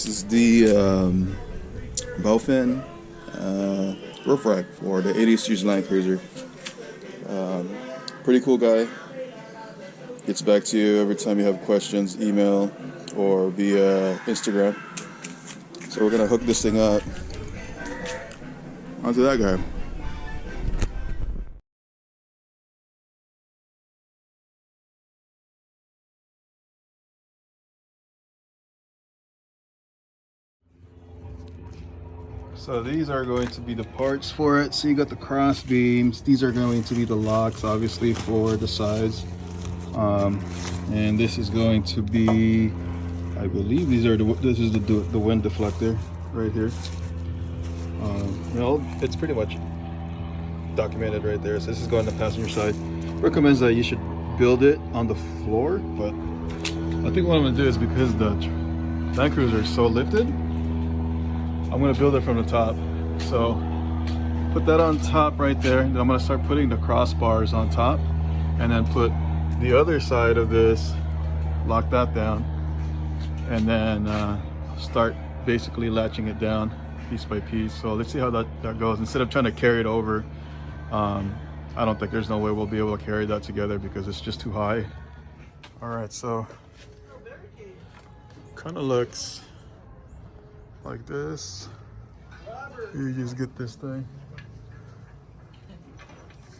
is the bowfin Roofrack for the 80series landcruiser. Pretty cool guy. Gets back to you every time you have questions, email or via Instagram. So we're gonna hook this thing up onto that guy. So these are going to be the parts for it. So you got the cross beams. These are going to be the locks, obviously, for the sides. And this is going to be, I believe these are this is the wind deflector right here. It's pretty much documented right there. So this is going to the passenger side. Recommends that you should build it on the floor, but I think what I'm gonna do is, because the Land Cruiser is so lifted, I'm gonna build it from the top. So put that on top right there. Then I'm gonna start putting the crossbars on top, and then put the other side of this, lock that down, and then start basically latching it down piece by piece. So let's see how that goes. Instead of trying to carry it over, I don't think there's no way we'll be able to carry that together because it's just too high. All right, so kind of looks like this. You just get this thing,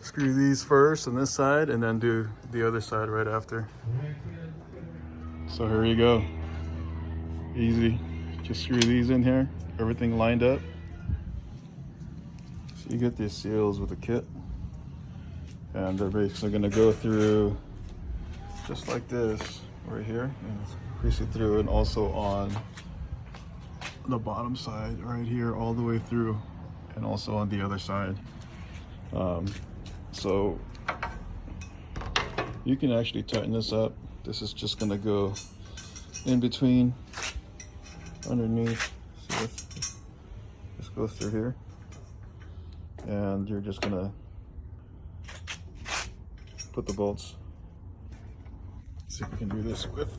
screw these first on this side, and then do the other side right after. So here you go, easy. Just screw these in here, everything lined up. So you get these seals with the kit, and they're basically going to go through just like this right here, and crease it through, and also on the bottom side right here all the way through, and also on the other side. So you can actually tighten this up. This is just going to go in between, underneath. See, this goes through here, and you're just going to put the bolts. See if we can do this with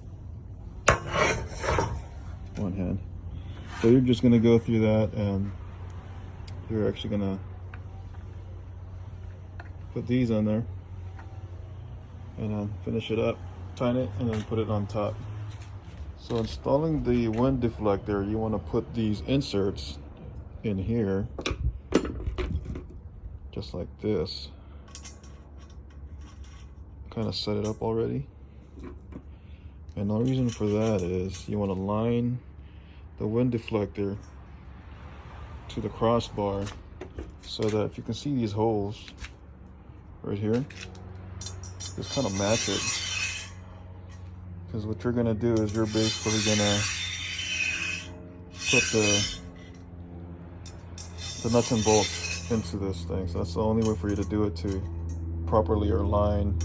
one hand. So you're just going to go through that, and you're actually going to put these on there, and then finish it up, tighten it, and then put it on top. So installing the wind deflector, you want to put these inserts in here, just like this. Kind of set it up already. And the reason for that is you want to line the wind deflector to the crossbar, so that if you can see these holes right here, just kind of match it. Because what you're gonna do is you're basically gonna put the nuts and bolts into this thing. So that's the only way for you to do it, to properly align,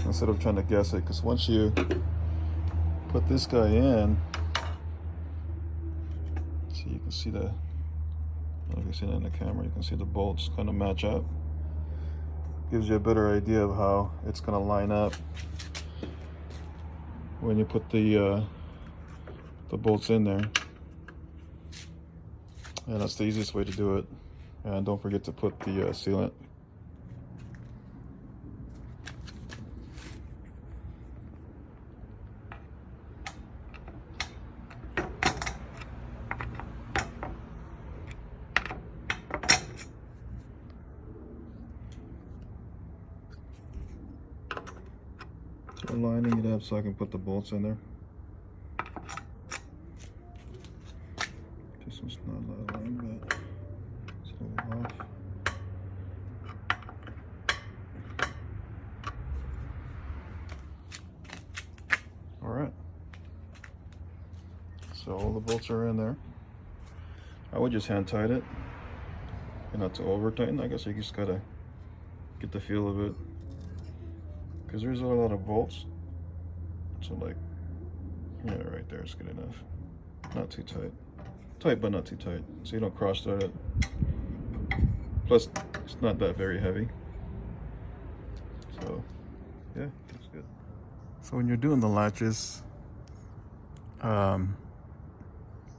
instead of trying to guess it. Because once you put this guy in, so you can see the, I don't know if you can see that in the camera, you can see the bolts kind of match up. Gives you a better idea of how it's going to line up when you put the bolts in there. And that's the easiest way to do it. And don't forget to put the sealant. So lining it up so I can put the bolts in there. This one's not aligned, but it's a little off. All right. So all the bolts are in there. I would just hand tighten it, and not to over tighten. I guess you just gotta get the feel of it, because there's a lot of bolts. So like, yeah, right there is good enough. Not too tight. Tight, but not too tight, so you don't cross thread it. Plus, it's not that very heavy. So, yeah, that's good. So when you're doing the latches,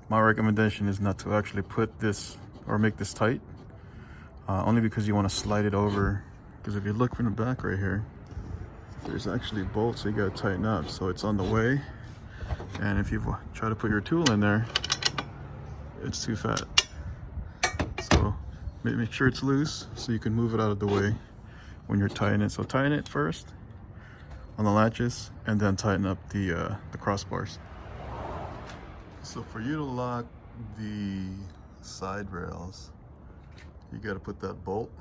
my recommendation is not to actually put this or make this tight, only because you want to slide it over. Because if you look from the back right here, there's actually bolts you gotta tighten up, so it's on the way. And if you try to put your tool in there, it's too fat. So make sure it's loose so you can move it out of the way when you're tightening it. So tighten it first on the latches, and then tighten up the crossbars. So for you to lock the side rails, you got to put that bolt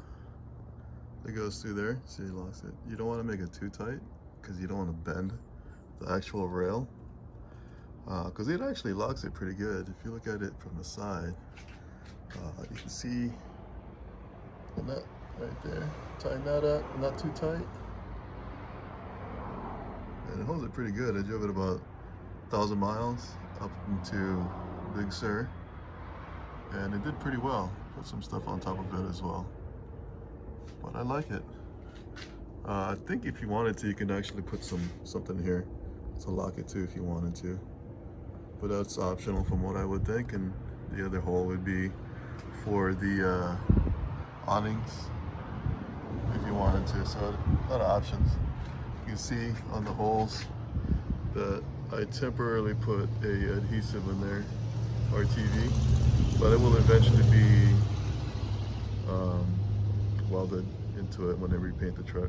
that goes through there. See, it locks it. You don't want to make it too tight because you don't want to bend the actual rail, because it actually locks it pretty good. If you look at it from the side, you can see the nut right there. Tighten that up, not too tight. And it holds it pretty good. I drove it about 1,000 miles up into Big Sur, and it did pretty well. Put some stuff on top of it as well, but I like it. I think if you wanted to, you can actually put something here to lock it too if you wanted to, but that's optional from what I would think. And the other hole would be for the awnings if you wanted to. So a lot of options. You can see on the holes that I temporarily put a adhesive in there, RTV, but it will eventually be welded into it when they repaint the truck.